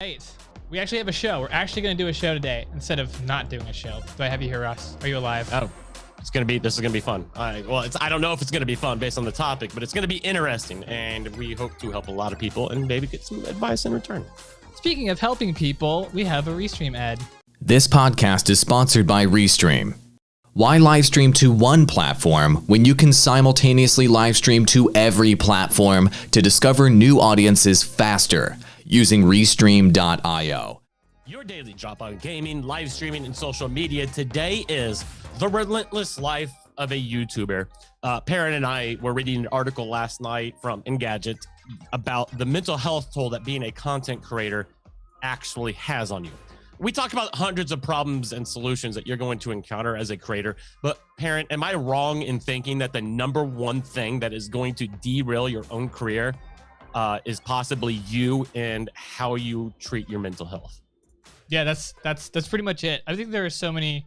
Right. We actually have a show. We're actually going to do a show today instead of not doing a show. Do I have you here, Ross? Are you alive? Oh, this is gonna be fun. I don't know if it's gonna be fun based on the topic, but it's gonna be interesting, and we hope to help a lot of people and maybe get some advice in return. Speaking of helping people, we have a Restream ad. This podcast is sponsored by Restream. Why live stream to one platform when you can simultaneously live stream to every platform to discover new audiences faster using Restream.io? Your daily drop on gaming, live streaming, and social media today is the relentless life of a YouTuber. Perrin and I were reading an article last night from Engadget about the mental health toll that being a content creator actually has on you. We talked about hundreds of problems and solutions that you're going to encounter as a creator, but Perrin, am I wrong in thinking that the number one thing that is going to derail your own career is possibly you and how you treat your mental health? Yeah, that's pretty much it. I think there are so many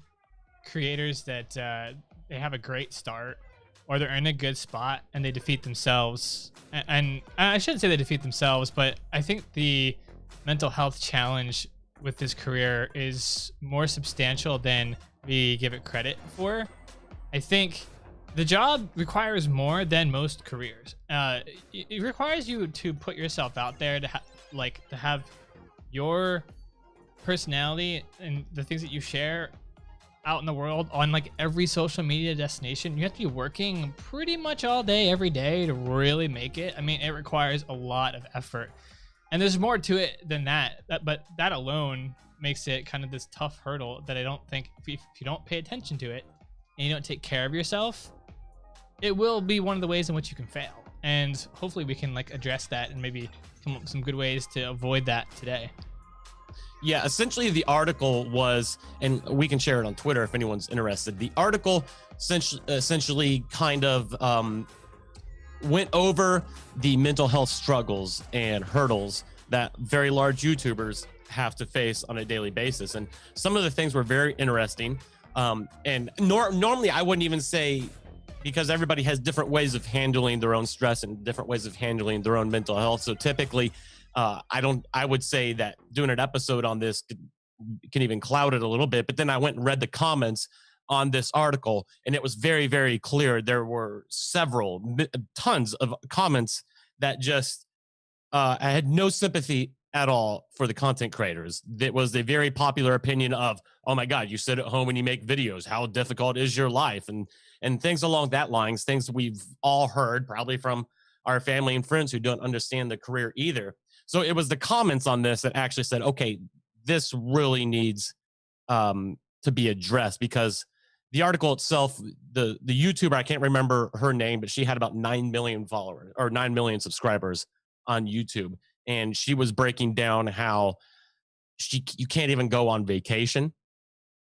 creators that they have a great start or they're in a good spot and they defeat themselves. And I shouldn't say they defeat themselves, but I think the mental health challenge with this career is more substantial than we give it credit for. I think the job requires more than most careers. It requires you to put yourself out there to have your personality and the things that you share out in the world on like every social media destination. You have to be working pretty much all day, every day to really make it. I mean, it requires a lot of effort. And there's more to it than that. But that alone makes it kind of this tough hurdle that I don't think if you don't pay attention to it and you don't take care of yourself, it will be one of the ways in which you can fail. And hopefully we can like address that and maybe come up with some good ways to avoid that today. Yeah, essentially the article was, and we can share it on Twitter if anyone's interested. The article essentially kind of went over the mental health struggles and hurdles that very large YouTubers have to face on a daily basis. And some of the things were very interesting. And normally I wouldn't even say, because everybody has different ways of handling their own stress and different ways of handling their own mental health. So typically, I would say that doing an episode on this can even cloud it a little bit. But then I went and read the comments on this article, and it was very, very clear. There were tons of comments that just I had no sympathy at all for the content creators. It was a very popular opinion of, oh my God, you sit at home and you make videos. How difficult is your life? And things along that lines, things we've all heard probably from our family and friends who don't understand the career either. So it was the comments on this that actually said, okay, this really needs to be addressed, because the article itself, the YouTuber, I can't remember her name, but she had about 9 million followers or 9 million subscribers on YouTube. And she was breaking down how you can't even go on vacation.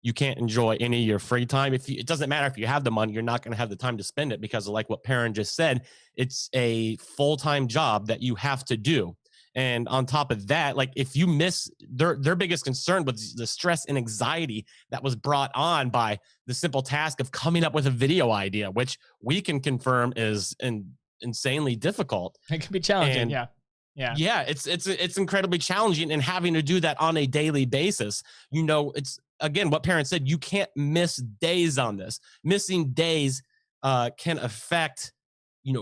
You can't enjoy any of your free time. It doesn't matter if you have the money, you're not going to have the time to spend it, because of like what Perrin just said, it's a full-time job that you have to do. And on top of that, like if you miss, their biggest concern was the stress and anxiety that was brought on by the simple task of coming up with a video idea, which we can confirm is insanely difficult. It can be challenging. And Yeah. It's incredibly challenging, and having to do that on a daily basis. You know, it's again what Perrin said. You can't miss days on this. Missing days can affect,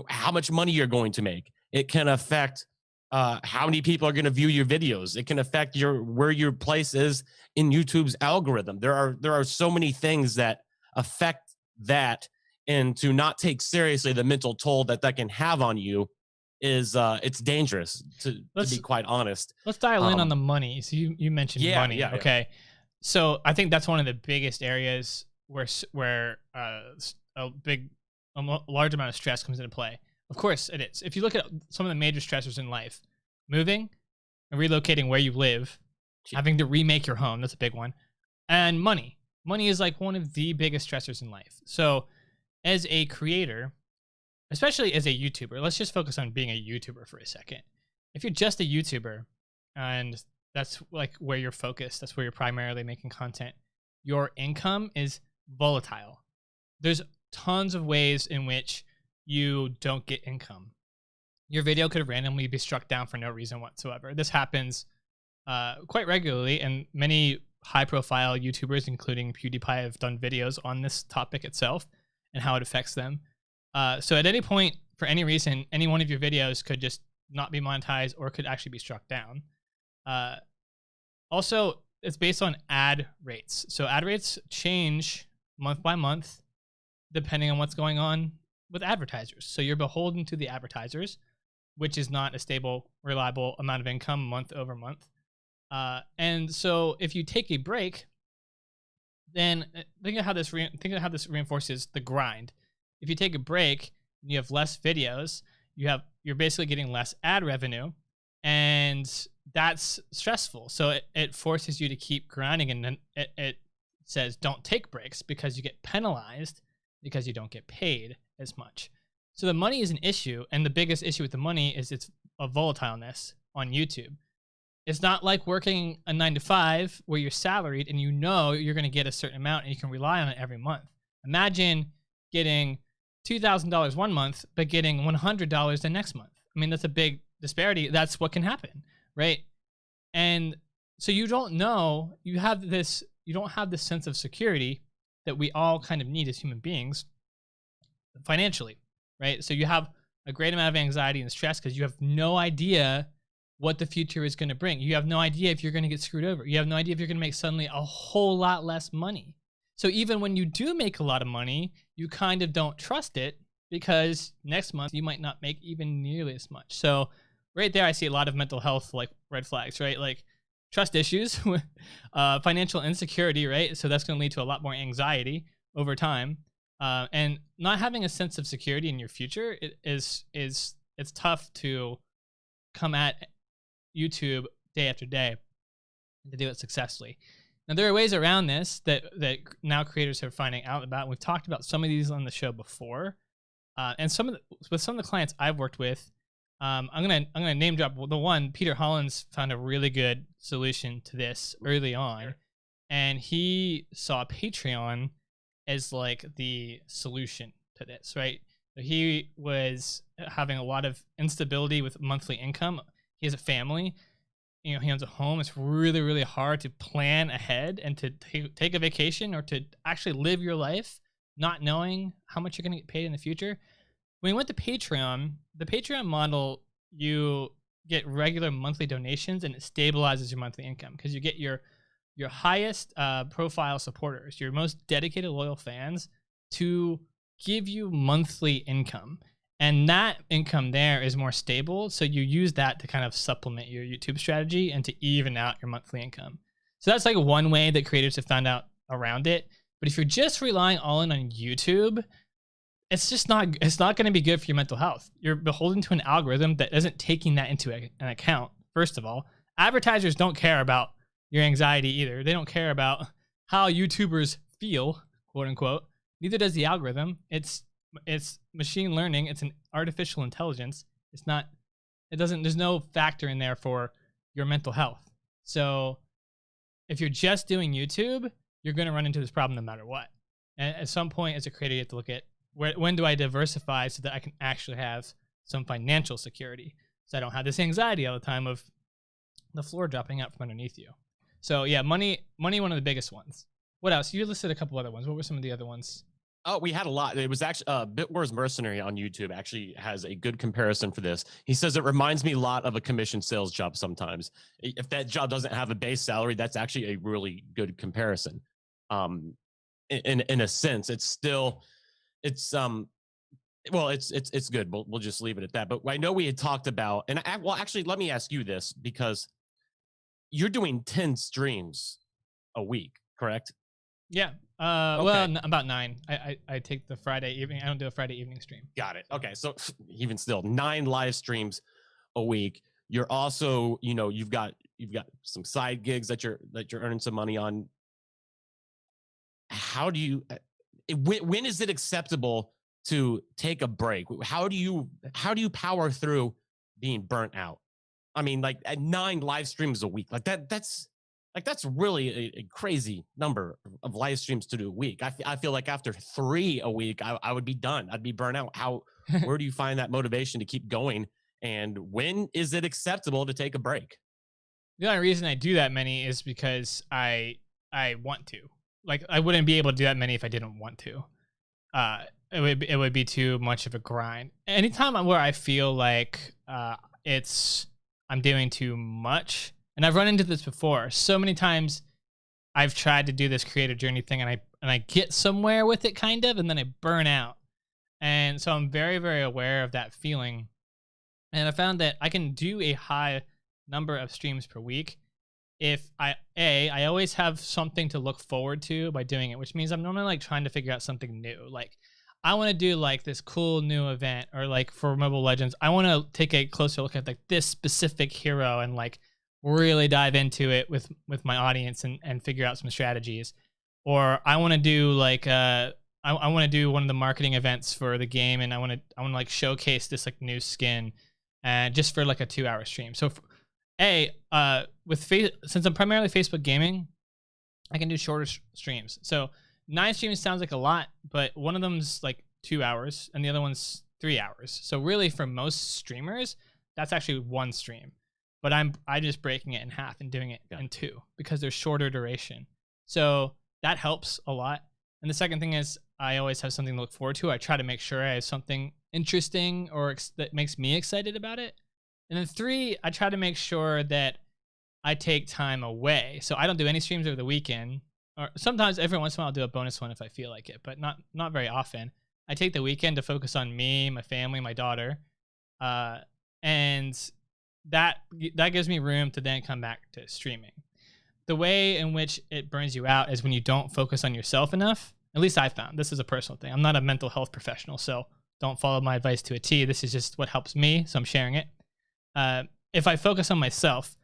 how much money you're going to make. It can affect how many people are going to view your videos. It can affect where your place is in YouTube's algorithm. There are so many things that affect that, and to not take seriously the mental toll that can have on you is it's dangerous to be quite honest. Let's dial in on the money. So you mentioned money. Yeah. Okay. So I think that's one of the biggest areas where a large amount of stress comes into play. Of course it is. If you look at some of the major stressors in life, moving and relocating where you live, having to remake your home, that's a big one. And money. Money is like one of the biggest stressors in life. So as a creator, especially as a YouTuber, let's just focus on being a YouTuber for a second. If you're just a YouTuber and that's like where you're focused, that's where you're primarily making content, your income is volatile. There's tons of ways in which you don't get income. Your video could randomly be struck down for no reason whatsoever. This happens quite regularly, and many high-profile YouTubers, including PewDiePie, have done videos on this topic itself and how it affects them. So at any point, for any reason, any one of your videos could just not be monetized or could actually be struck down. Also, it's based on ad rates. So ad rates change month by month depending on what's going on with advertisers. So you're beholden to the advertisers, which is not a stable, reliable amount of income month over month. And so if you take a break, then think of how this reinforces the grind. If you take a break and you have less videos, you're basically getting less ad revenue, and that's stressful. So it forces you to keep grinding, and then it says don't take breaks because you get penalized because you don't get paid as much. So the money is an issue, and the biggest issue with the money is it's a volatileness on YouTube. It's not like working a 9 to 5 where you're salaried and you know you're going to get a certain amount and you can rely on it every month. Imagine getting $2,000 one month, but getting $100 the next month. I mean, that's a big disparity. That's what can happen, right? And so you don't know, you don't have this sense of security that we all kind of need as human beings financially, right? So you have a great amount of anxiety and stress because you have no idea what the future is going to bring. You have no idea if you're going to get screwed over. You have no idea if you're going to make suddenly a whole lot less money. So even when you do make a lot of money, you kind of don't trust it because next month you might not make even nearly as much. So right there, I see a lot of mental health like red flags, right? Like trust issues, financial insecurity, right? So that's going to lead to a lot more anxiety over time. And not having a sense of security in your future it's tough to come at YouTube day after day and to do it successfully. Now there are ways around this that now creators are finding out about. We've talked about some of these on the show before, and with some of the clients I've worked with, I'm gonna name drop the one. Peter Hollins found a really good solution to this early on, and he saw Patreon as like the solution to this, right? So he was having a lot of instability with monthly income. He has a family, he owns a home. It's really, really hard to plan ahead and to take a vacation or to actually live your life not knowing how much you're going to get paid in the future. When you went to Patreon, the Patreon model, you get regular monthly donations and it stabilizes your monthly income because you get your highest profile supporters, your most dedicated, loyal fans to give you monthly income. And that income there is more stable. So you use that to kind of supplement your YouTube strategy and to even out your monthly income. So that's like one way that creators have found out around it. But if you're just relying all in on YouTube, it's not going to be good for your mental health. You're beholden to an algorithm that isn't taking that into an account. First of all, advertisers don't care about your anxiety either. They don't care about how YouTubers feel, quote unquote. Neither does the algorithm. It's machine learning. It's an artificial intelligence. There's no factor in there for your mental health. So if you're just doing YouTube, you're going to run into this problem no matter what. And at some point as a creator, you have to look at when do I diversify so that I can actually have some financial security, so I don't have this anxiety all the time of the floor dropping out from underneath you. So yeah, money, one of the biggest ones. What else? You listed a couple other ones. What were some of the other ones? Oh, we had a lot. It was actually Bitwar's Mercenary on YouTube actually has a good comparison for this. He says it reminds me a lot of a commission sales job sometimes. If that job doesn't have a base salary, that's actually a really good comparison. In a sense, it's good. We'll just leave it at that. But I know we had talked about, actually, let me ask you this, because you're doing 10 streams a week, correct? Yeah. Okay. Well, about 9. I take the Friday evening. I don't do a Friday evening stream. Got it. Okay. So even still 9 live streams a week. You're also, you've got some side gigs that you're earning some money on. How do you, when is it acceptable to take a break? How do you power through being burnt out? I mean, like at 9 live streams a week, that's really a crazy number of live streams to do a week. I feel like after 3 a week, I would be done. I'd be burnt out. Where do you find that motivation to keep going? And when is it acceptable to take a break? The only reason I do that many is because I want to. Like, I wouldn't be able to do that many if I didn't want to. It would be too much of a grind. Anytime where I feel like I'm doing too much, and I've run into this before so many times. I've tried to do this creator journey thing, and I get somewhere with it kind of, and then I burn out. And so I'm very, very aware of that feeling. And I found that I can do a high number of streams per week if I always have something to look forward to by doing it, which means I'm normally like trying to figure out something new. Like, I want to do like this cool new event, or like for Mobile Legends, I want to take a closer look at like this specific hero and like really dive into it with my audience and figure out some strategies. Or I want to do like I want to do one of the marketing events for the game, and I want to like showcase this like new skin, just for like a 2-hour stream. So since I'm primarily Facebook gaming, I can do shorter streams. So 9 streams sounds like a lot, but one of them's like 2 hours and the other one's 3 hours. So really, for most streamers, that's actually 1 stream. But I'm just breaking it in half and doing it in 2 because they're shorter duration. So that helps a lot. And the second thing is, I always have something to look forward to. I try to make sure I have something interesting or that makes me excited about it. And then 3, I try to make sure that I take time away. So I don't do any streams over the weekend. Or sometimes every once in a while I'll do a bonus one if I feel like it, but not very often. I take the weekend to focus on me, my family, my daughter. And that gives me room to then come back to streaming. The way in which it burns you out is when you don't focus on yourself enough. At least I found. This is a personal thing. I'm not a mental health professional, so don't follow my advice to a T. This is just what helps me, so I'm sharing it. If I focus on myself,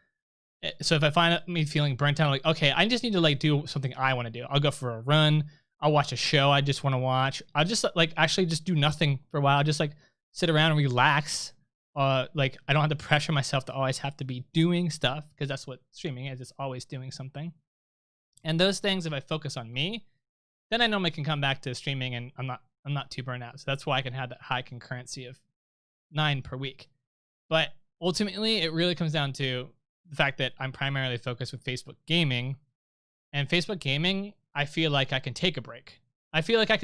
so if I find me feeling burnt out, like, okay, I just need to like do something I want to do. I'll go for a run. I'll watch a show I just want to watch. I'll just like actually just do nothing for a while. I'll just like sit around and relax. Like, I don't have to pressure myself to always have to be doing stuff, because that's what streaming is. It's always doing something. And those things, if I focus on me, then I normally can come back to streaming and I'm not too burnt out. So that's why I can have that high concurrency of 9 per week. But ultimately, it really comes down to the fact that I'm primarily focused with Facebook gaming, and Facebook gaming, I feel like I can take a break. I feel like I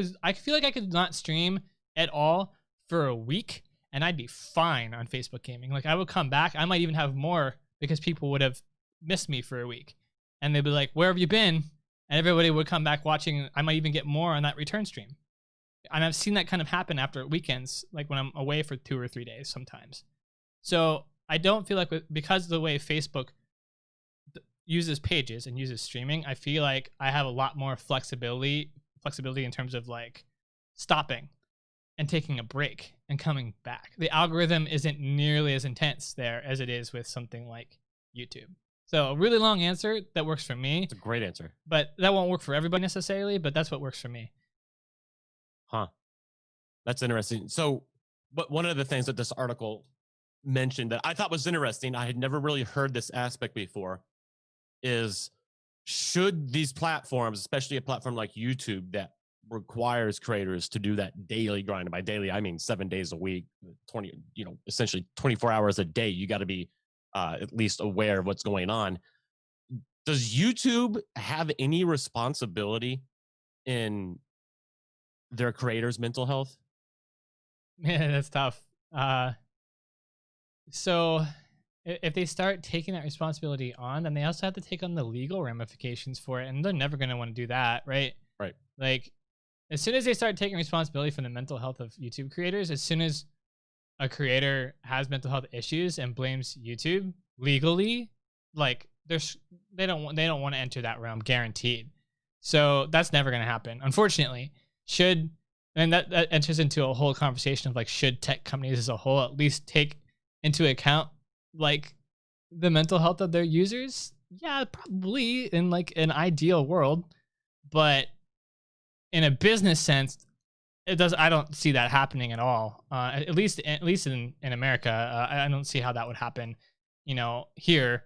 could not stream at all for a week, and I'd be fine on Facebook gaming. Like, I would come back. I might even have more because people would have missed me for a week, and they'd be like, "Where have you been?" And everybody would come back watching. I might even get more on that return stream. And I've seen that kind of happen after weekends, like when I'm away for 2 or 3 days sometimes. So I don't feel like, because of the way Facebook uses pages and uses streaming, I feel like I have a lot more flexibility in terms of like stopping and taking a break and coming back. The algorithm isn't nearly as intense there as it is with something like YouTube. So a really long answer that works for me. It's a great answer. But that won't work for everybody necessarily, but that's what works for me. Huh. That's interesting. So, but one of the things that this article mentioned that I thought was interesting, I had never really heard this aspect before, is should these platforms, especially a platform like YouTube that requires creators to do that daily grind, by daily I mean 7 days a week, 20, essentially 24 hours a day, you got to be at least aware of what's going on. Does YouTube have any responsibility in their creators' mental health? Yeah, that's tough. So if they start taking that responsibility on, then they also have to take on the legal ramifications for it, and they're never going to want to do that, right? Right. Like, as soon as they start taking responsibility for the mental health of YouTube creators, as soon as a creator has mental health issues and blames YouTube legally, like they don't want to enter that realm, guaranteed. So that's never going to happen, unfortunately. And that enters into a whole conversation of like, should tech companies as a whole at least take into account like the mental health of their users? Yeah, probably in like an ideal world, but in a business sense, I don't see that happening at all. At least in America, I don't see how that would happen. Here,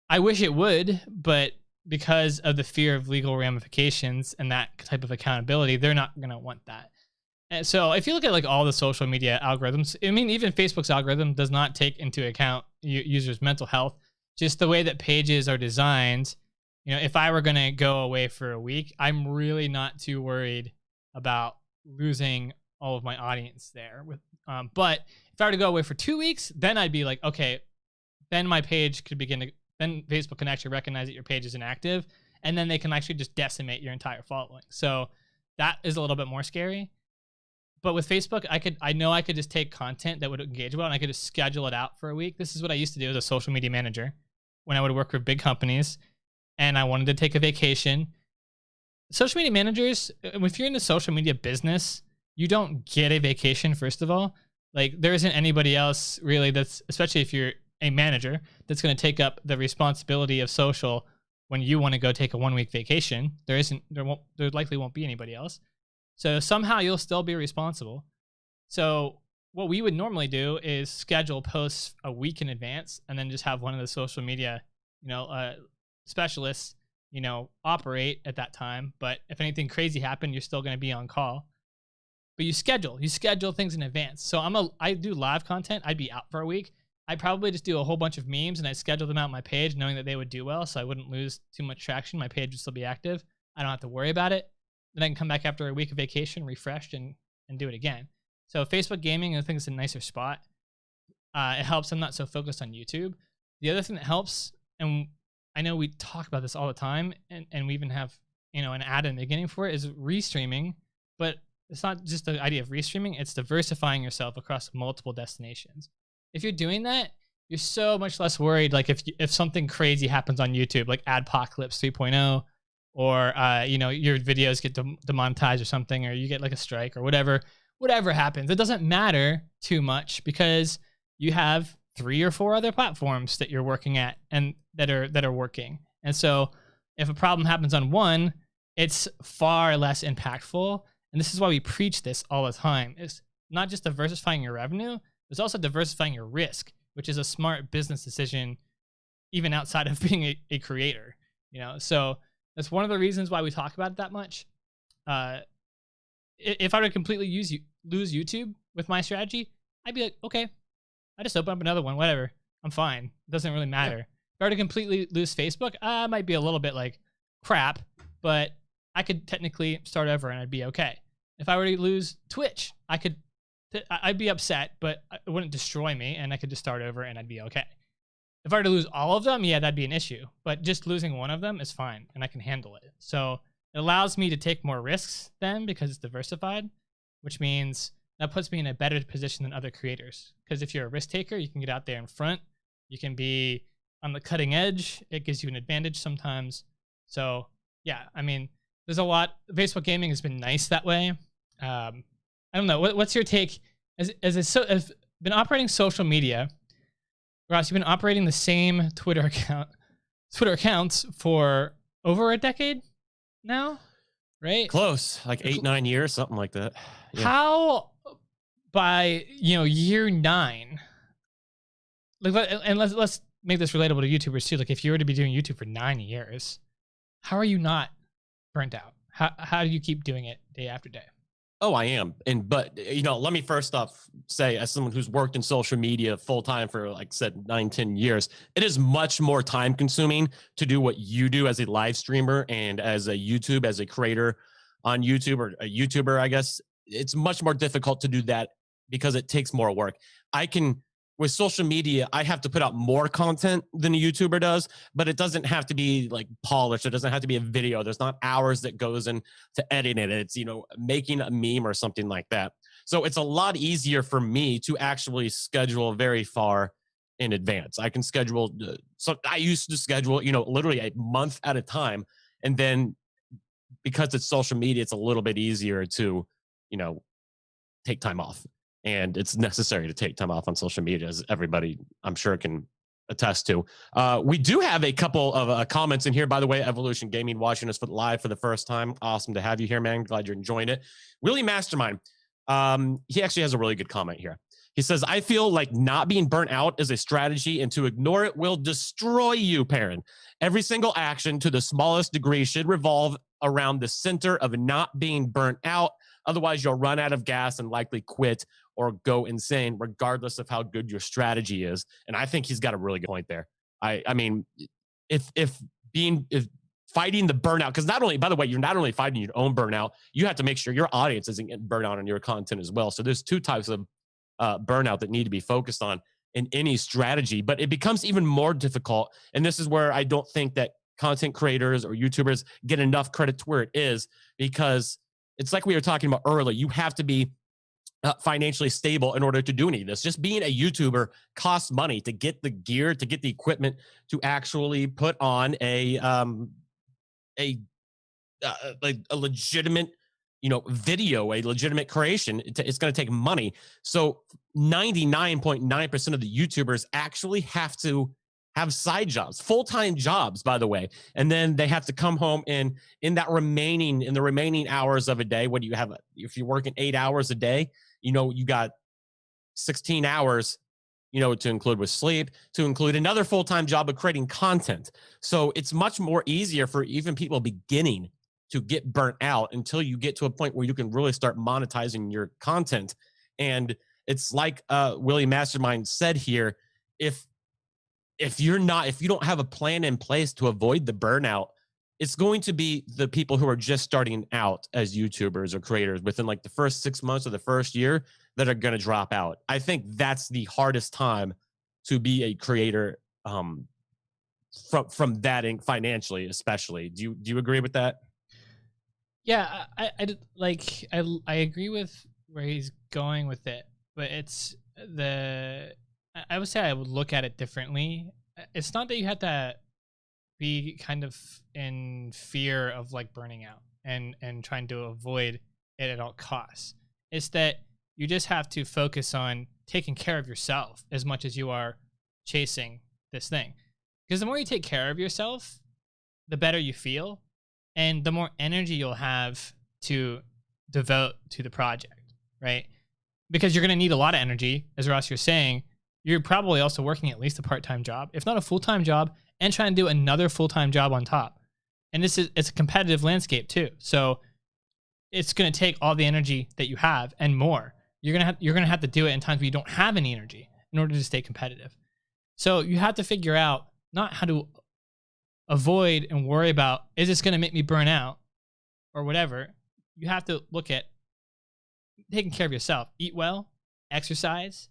I wish it would, but because of the fear of legal ramifications and that type of accountability, they're not going to want that. And so if you look at like all the social media algorithms, I mean, even Facebook's algorithm does not take into account users' mental health. just the way that pages are designed, if I were going to go away for a week, I'm really not too worried about losing all of my audience there. But if I were to go away for 2 weeks, then I'd be like, okay, then my page could then Facebook can actually recognize that your page is inactive, and then they can actually just decimate your entire following. So that is a little bit more scary. But with Facebook, I know I could just take content that would engage well, and I could just schedule it out for a week. This is what I used to do as a social media manager when I would work for big companies and I wanted to take a vacation. Social media managers, if you're in the social media business, you don't get a vacation, first of all. Like, there isn't anybody else really that's, especially if you're a manager, that's going to take up the responsibility of social when you want to go take a 1 week vacation. There likely won't be anybody else. So somehow you'll still be responsible. So what we would normally do is schedule posts a week in advance and then just have one of the social media, specialists, operate at that time. But if anything crazy happened, you're still going to be on call. But you schedule things in advance. So I do live content. I'd be out for a week. I'd probably just do a whole bunch of memes and I'd schedule them out on my page knowing that they would do well, so I wouldn't lose too much traction. My page would still be active. I don't have to worry about it. Then I can come back after a week of vacation, refreshed, and do it again. So Facebook gaming, I think it's a nicer spot. It helps I'm not so focused on YouTube. The other thing that helps, and I know we talk about this all the time, and we even have an ad in the beginning for it, is restreaming. But it's not just the idea of restreaming, it's diversifying yourself across multiple destinations. If you're doing that, you're so much less worried. Like if something crazy happens on YouTube, like Adpocalypse 3.0, or your videos get demonetized or something, or you get like a strike or whatever happens, it doesn't matter too much because you have 3 or 4 other platforms that you're working at and that are working. And so if a problem happens on one, it's far less impactful. And this is why we preach this all the time. It's not just diversifying your revenue, it's also diversifying your risk, which is a smart business decision, even outside of being a creator. So that's one of the reasons why we talk about it that much. If I were to completely lose YouTube with my strategy, I'd be like, okay, I just open up another one, whatever. I'm fine. It doesn't really matter. If I were to completely lose Facebook, I might be a little bit like crap, but I could technically start over and I'd be okay. If I were to lose Twitch, I'd be upset, but it wouldn't destroy me, and I could just start over and I'd be okay. If I were to lose all of them, yeah, that'd be an issue. But just losing one of them is fine, and I can handle it. So it allows me to take more risks then because it's diversified, which means that puts me in a better position than other creators. Because if you're a risk taker, you can get out there in front. You can be on the cutting edge. It gives you an advantage sometimes. So yeah, I mean, there's a lot. Facebook gaming has been nice that way. I don't know. What's your take? As been operating social media, Ross, you've been operating the same Twitter accounts for over a decade now, right? Close, like 8-9 years, something like that. Yeah. How by year 9, like, and let's make this relatable to YouTubers too. Like, if you were to be doing YouTube for 9 years, how are you not burnt out? How do you keep doing it day after day? Oh, I am. But let me first off say, as someone who's worked in social media full time for, like I said, 9-10 years, it is much more time consuming to do what you do as a live streamer and as a creator on YouTube, or a YouTuber, I guess. It's much more difficult to do that because it takes more work. With social media, I have to put out more content than a YouTuber does, but it doesn't have to be like polished. It doesn't have to be a video. There's not hours that goes into editing it. It's, making a meme or something like that. So it's a lot easier for me to actually schedule very far in advance. I can schedule, so I used to schedule, literally a month at a time. And then because it's social media, it's a little bit easier to, take time off. And it's necessary to take time off on social media, as everybody, I'm sure, can attest to. We do have a couple of comments in here. By the way, Evolution Gaming watching us live for the first time. Awesome to have you here, man. Glad you're enjoying it. Willie Mastermind, he actually has a really good comment here. He says, I feel like not being burnt out is a strategy, and to ignore it will destroy you, Perrin. Every single action, to the smallest degree, should revolve around the center of not being burnt out. Otherwise, you'll run out of gas and likely quit or go insane, regardless of how good your strategy is. And I think he's got a really good point there. I mean, if fighting the burnout, because not only, by the way, you're not only fighting your own burnout, you have to make sure your audience isn't getting burnt out on your content as well. So there's two types of burnout that need to be focused on in any strategy, but it becomes even more difficult. And this is where I don't think that content creators or YouTubers get enough credit to where it is, because it's like we were talking about earlier. You have to be financially stable in order to do any of this. Just being a YouTuber costs money to get the gear, to get the equipment, to actually put on like a legitimate, video, a legitimate creation. It's going to take money. So 99.9% of the YouTubers actually have to have side jobs, full-time jobs, by the way. And then they have to come home and in the remaining hours of a day, what do you have? If you're working 8 hours a day, you got 16 hours, to include with sleep, to include another full-time job of creating content. So it's much more easier for even people beginning to get burnt out until you get to a point where you can really start monetizing your content. And it's like Willie Mastermind said here, if you don't have a plan in place to avoid the burnout, it's going to be the people who are just starting out as YouTubers or creators within like the first 6 months or the first year that are going to drop out. I think that's the hardest time to be a creator, from that financially, especially. Do you agree with that? Yeah, I agree with where he's going with it, but I would say I would look at it differently. It's not that you have to be kind of in fear of like burning out and trying to avoid it at all costs. It's that you just have to focus on taking care of yourself as much as you are chasing this thing. Because the more you take care of yourself, the better you feel, and the more energy you'll have to devote to the project, right? Because you're going to need a lot of energy, as Ross, you're saying. You're probably also working at least a part-time job, if not a full-time job, and trying to do another full-time job on top. And it's a competitive landscape too. So it's going to take all the energy that you have and more. You're going to have to do it in times where you don't have any energy in order to stay competitive. So you have to figure out not how to avoid and worry about, is this going to make me burn out or whatever. You have to look at taking care of yourself. Eat well, exercise,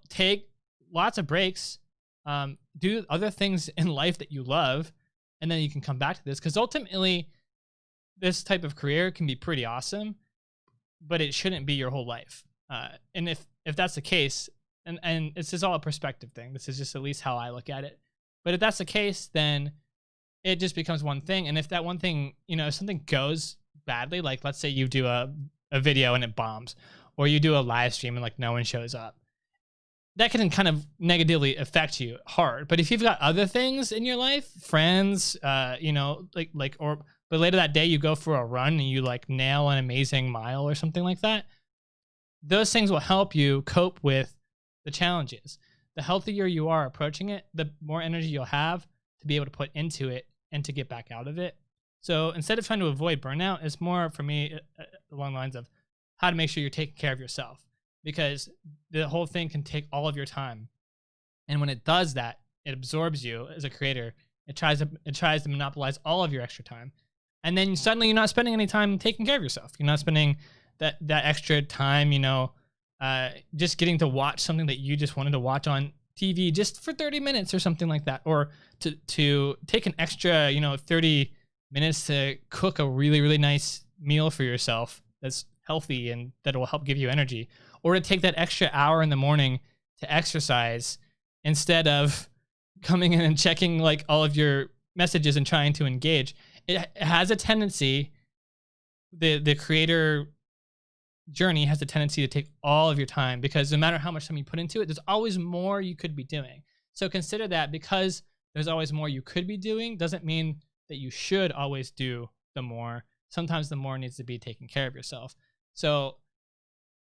take lots of breaks, do other things in life that you love, and then you can come back to this. Because ultimately, this type of career can be pretty awesome, but it shouldn't be your whole life. And if that's the case, and this is all a perspective thing, this is just at least how I look at it. But if that's the case, then it just becomes one thing. And if that one thing, if something goes badly, like let's say you do a video and it bombs, or you do a live stream and like no one shows up, that can kind of negatively affect you hard. But if you've got other things in your life, friends, but later that day you go for a run and you like nail an amazing mile or something like that, those things will help you cope with the challenges. The healthier you are approaching it, the more energy you'll have to be able to put into it and to get back out of it. So instead of trying to avoid burnout, it's more for me along the lines of how to make sure you're taking care of yourself, because the whole thing can take all of your time. And when it does that, it absorbs you as a creator. It tries to monopolize all of your extra time. And then suddenly you're not spending any time taking care of yourself. You're not spending that extra time, just getting to watch something that you just wanted to watch on TV just for 30 minutes or something like that. Or to take an extra, 30 minutes to cook a really, really nice meal for yourself that's healthy and that will help give you energy. Or to take that extra hour in the morning to exercise instead of coming in and checking like all of your messages and trying to engage. It has a tendency, the creator journey has a tendency to take all of your time, because no matter how much time you put into it, there's always more you could be doing. So consider that because there's always more you could be doing doesn't mean that you should always do the more. Sometimes the more needs to be taking care of yourself. So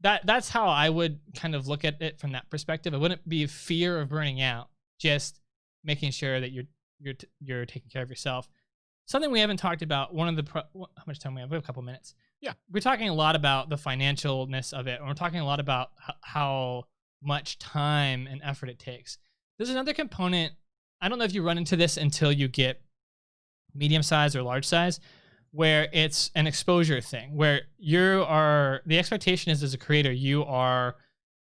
that's how I would kind of look at it from that perspective. It wouldn't be fear of burning out, just making sure that you're taking care of yourself. Something we haven't talked about, how much time we have? We have a couple minutes. Yeah. We're talking a lot about the financialness of it, and we're talking a lot about how much time and effort it takes. There's another component I don't know if you run into this until you get medium size or large size, where it's an exposure thing, where the expectation is as a creator, you are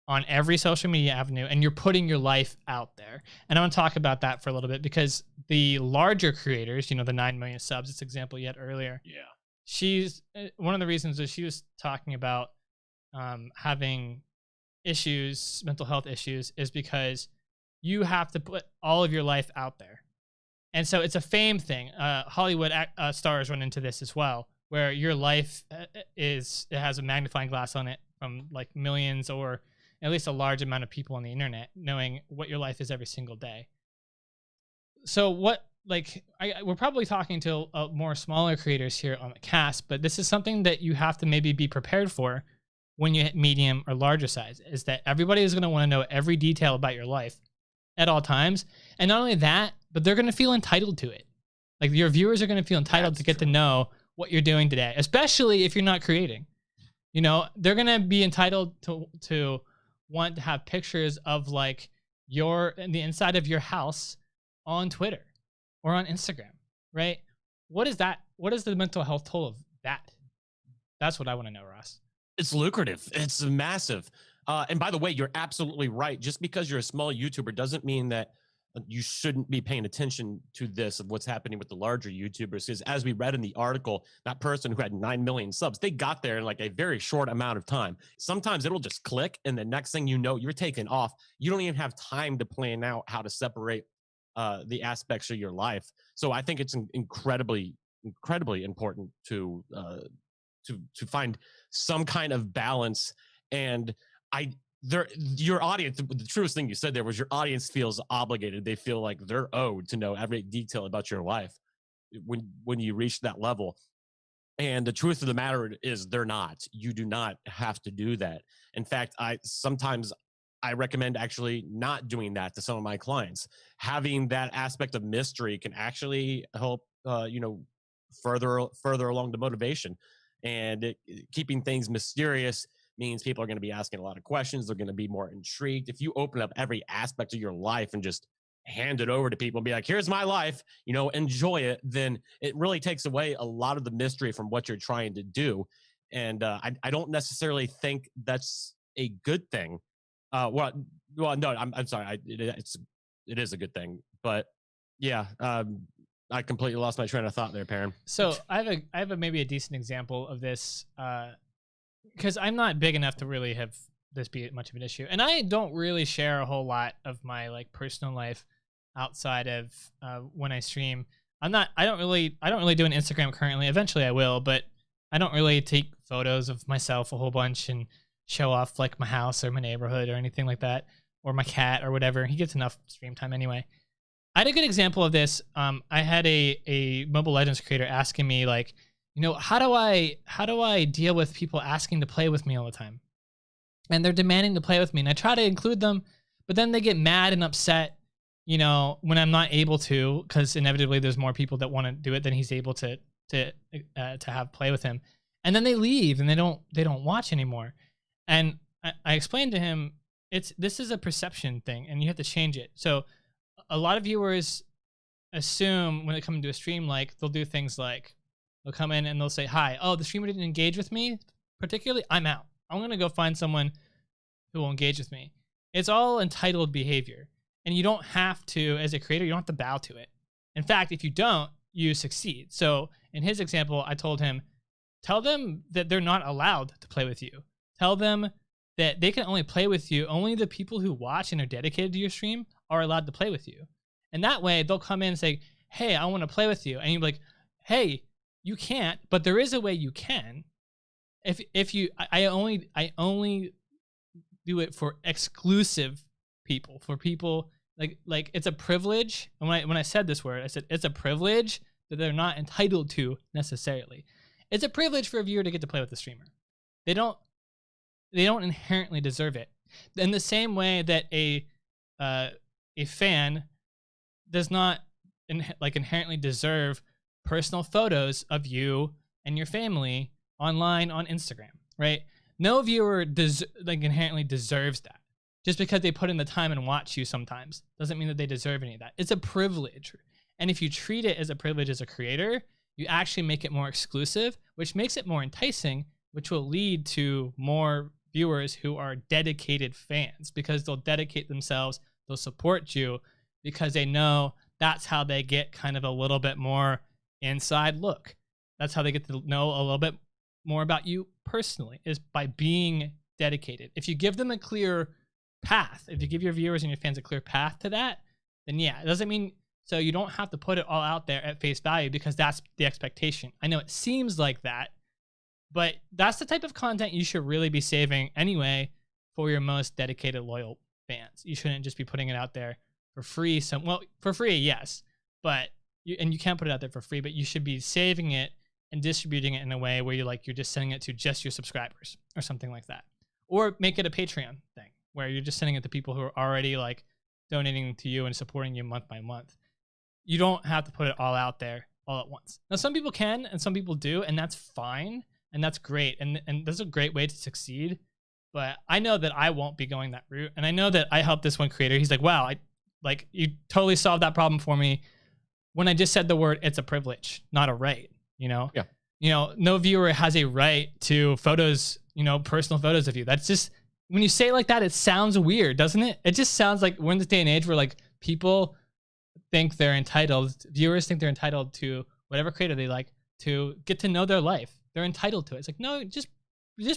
on every social media avenue and you're putting your life out there. And I want to talk about that for a little bit, because the larger creators, the 9 million subs, this example you had earlier. Yeah. She's one of the reasons that she was talking about having issues, mental health issues, is because you have to put all of your life out there. And so it's a fame thing. Hollywood stars run into this as well, where your life it has a magnifying glass on it from like millions, or at least a large amount of people on the internet knowing what your life is every single day. So we're probably talking to more smaller creators here on the cast, but this is something that you have to maybe be prepared for when you hit medium or larger size, is that everybody is going to want to know every detail about your life at all times. And not only that, but they're going to feel entitled to it. Like, your viewers are going to feel entitled to get to know what you're doing today, especially if you're not creating. They're going to be entitled to want to have pictures of like the inside of your house on Twitter or on Instagram, right? What is that? What is the mental health toll of that? That's what I want to know, Ross. It's lucrative. It's massive. And by the way, you're absolutely right. Just because you're a small YouTuber doesn't mean that you shouldn't be paying attention to this, of what's happening with the larger YouTubers. Because as we read in the article, that person who had 9 million subs, they got there in like a very short amount of time. Sometimes it'll just click, and the next thing you know, you're taking off. You don't even have time to plan out how to separate the aspects of your life. So I think it's incredibly important to find some kind of balance. And your audience, the truest thing you said there was, your audience feels obligated. They feel like they're owed to know every detail about your life when you reach that level. And the truth of the matter is, they're not. You do not have to do that. In fact, sometimes I recommend actually not doing that to some of my clients. Having that aspect of mystery can actually help, further along the motivation. And keeping things mysterious means people are going to be asking a lot of questions. They're going to be more intrigued. If you open up every aspect of your life and just hand it over to people and be like, here's my life, enjoy it, then it really takes away a lot of the mystery from what you're trying to do. And I don't necessarily think that's a good thing. No, I'm sorry. It is a good thing, but yeah, I completely lost my train of thought there, Perrin. So I have maybe a decent example of this, because I'm not big enough to really have this be much of an issue, and I don't really share a whole lot of my like personal life outside of when I stream. I don't really do an Instagram currently. Eventually I will, but I don't really take photos of myself a whole bunch and show off like my house or my neighborhood or anything like that, or my cat or whatever. He gets enough stream time anyway. I had a good example of this. I had a Mobile Legends creator asking me like, how do I deal with people asking to play with me all the time? And they're demanding to play with me, and I try to include them, but then they get mad and upset, when I'm not able to, because inevitably there's more people that want to do it than he's able to have play with him. And then they leave and they don't watch anymore. And I explained to him, this is a perception thing and you have to change it. So a lot of viewers assume when they come into a stream, like they'll do things like they'll come in and they'll say, hi, oh, the streamer didn't engage with me particularly, I'm out. I'm going to go find someone who will engage with me. It's all entitled behavior. And you don't have to, as a creator, you don't have to bow to it. In fact, if you don't, you succeed. So in his example, I told him, tell them that they're not allowed to play with you. Tell them that they can only play with you. Only the people who watch and are dedicated to your stream are allowed to play with you. And that way they'll come in and say, hey, I want to play with you. And you're like, hey, you can't, but there is a way you can. I only do it for exclusive people, for people like it's a privilege. And when I said this word, I said it's a privilege that they're not entitled to necessarily. It's a privilege for a viewer to get to play with the streamer. They don't inherently deserve it. In the same way that a fan does not inherently deserve personal photos of you and your family online on Instagram, right? No viewer inherently deserves that. just because they put in the time and watch you sometimes doesn't mean that they deserve any of that. It's a privilege. And if you treat it as a privilege as a creator, you actually make it more exclusive, which makes it more enticing, which will lead to more viewers who are dedicated fans because they'll dedicate themselves, they'll support you because they know that's how they get kind of a little bit more inside look. That's how they get to know a little bit more about you personally, is by being dedicated. If you give them a clear path, if you give your viewers and your fans a clear path to that, then yeah, it doesn't mean, so you don't have to put it all out there at face value because that's the expectation. I know it seems like that, but that's the type of content you should really be saving anyway for your most dedicated, loyal fans. You shouldn't just be putting it out there for free. Well, for free, yes, but you can't put it out there for free, but you should be saving it and distributing it in a way where you're just sending it to just your subscribers or something like that. Or make it a Patreon thing where you're just sending it to people who are already like donating to you and supporting you month by month. You don't have to put it all out there all at once. Now, some people can and some people do, and that's fine and that's great. And that's a great way to succeed. But I know that I won't be going that route. And I know that I helped this one creator. He's like, wow, you totally solved that problem for me when I just said the word, it's a privilege, not a right, you know? Yeah. You know, no viewer has a right to photos, personal photos of you. That's just, when you say it like that, it sounds weird, doesn't it? It just sounds like we're in this day and age where like people think they're entitled, viewers think they're entitled to whatever creator they like to get to know their life. They're entitled to it. It's like, no, just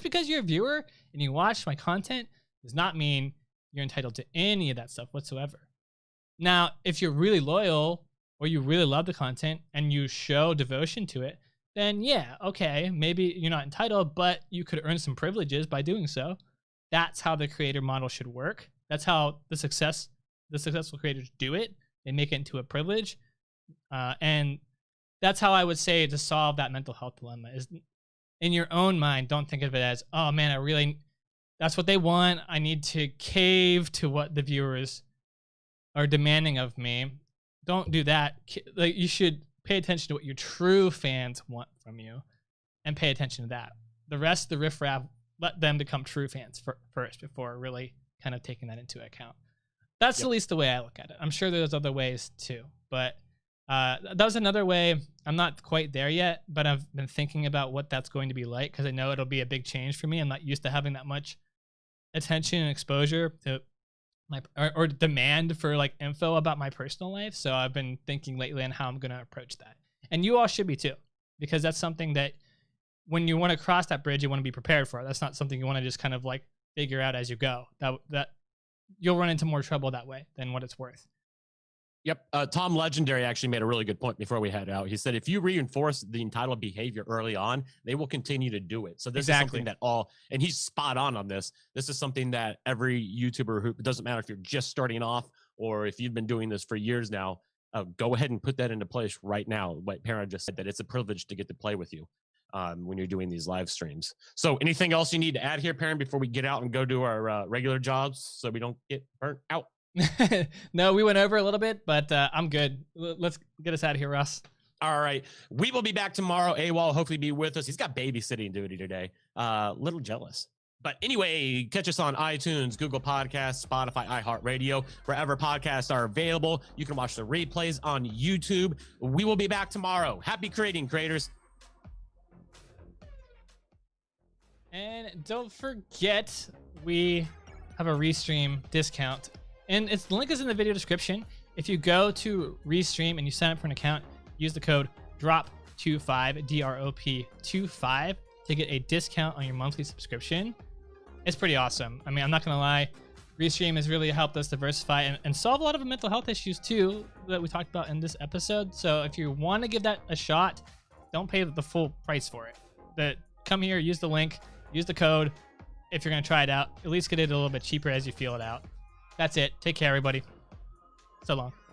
because you're a viewer and you watch my content does not mean you're entitled to any of that stuff whatsoever. Now, if you're really loyal or you really love the content and you show devotion to it, then yeah, okay, maybe you're not entitled, but you could earn some privileges by doing so. That's how the creator model should work. That's how the successful creators do it. They make it into a privilege. And that's how I would say to solve that mental health dilemma is in your own mind, don't think of it as, oh man, that's what they want. I need to cave to what the viewers are demanding of me. Don't do that. Like, you should pay attention to what your true fans want from you and pay attention to that. The rest, the riffraff, let them become true fans first before really kind of taking that into account. That's at least the way I look at it. I'm sure there's other ways too, but that was another way. I'm not quite there yet, but I've been thinking about what that's going to be like because I know it'll be a big change for me. I'm not used to having that much attention and exposure to my or demand for like info about my personal life. So I've been thinking lately on how I'm going to approach that. And you all should be too, because that's something that when you want to cross that bridge, you want to be prepared for. That's not something you want to just kind of like figure out as you go. That you'll run into more trouble that way than what it's worth. Yep. Tom Legendary actually made a really good point before we head out. He said, if you reinforce the entitled behavior early on, they will continue to do it. So this is something that and he's spot on this. This is something that every YouTuber who, it doesn't matter if you're just starting off or if you've been doing this for years now, go ahead and put that into place right now. What Parent just said, that it's a privilege to get to play with you when you're doing these live streams. So anything else you need to add here, Parent, before we get out and go do our regular jobs so we don't get burnt out? No, we went over a little bit, but I'm good. Let's get us out of here, Russ. All right. We will be back tomorrow. AWOL will hopefully be with us. He's got babysitting duty today. Little jealous. But anyway, catch us on iTunes, Google Podcasts, Spotify, iHeartRadio, wherever podcasts are available. You can watch the replays on YouTube. We will be back tomorrow. Happy creating, creators. And don't forget, we have a Restream discount. And the link is in the video description. If you go to Restream and you sign up for an account, use the code DROP25, DROP25, to get a discount on your monthly subscription. It's pretty awesome. I mean, I'm not going to lie. Restream has really helped us diversify and solve a lot of mental health issues too that we talked about in this episode. So if you want to give that a shot, don't pay the full price for it. Come here, use the link, use the code. If you're going to try it out, at least get it a little bit cheaper as you feel it out. That's it. Take care, everybody. So long.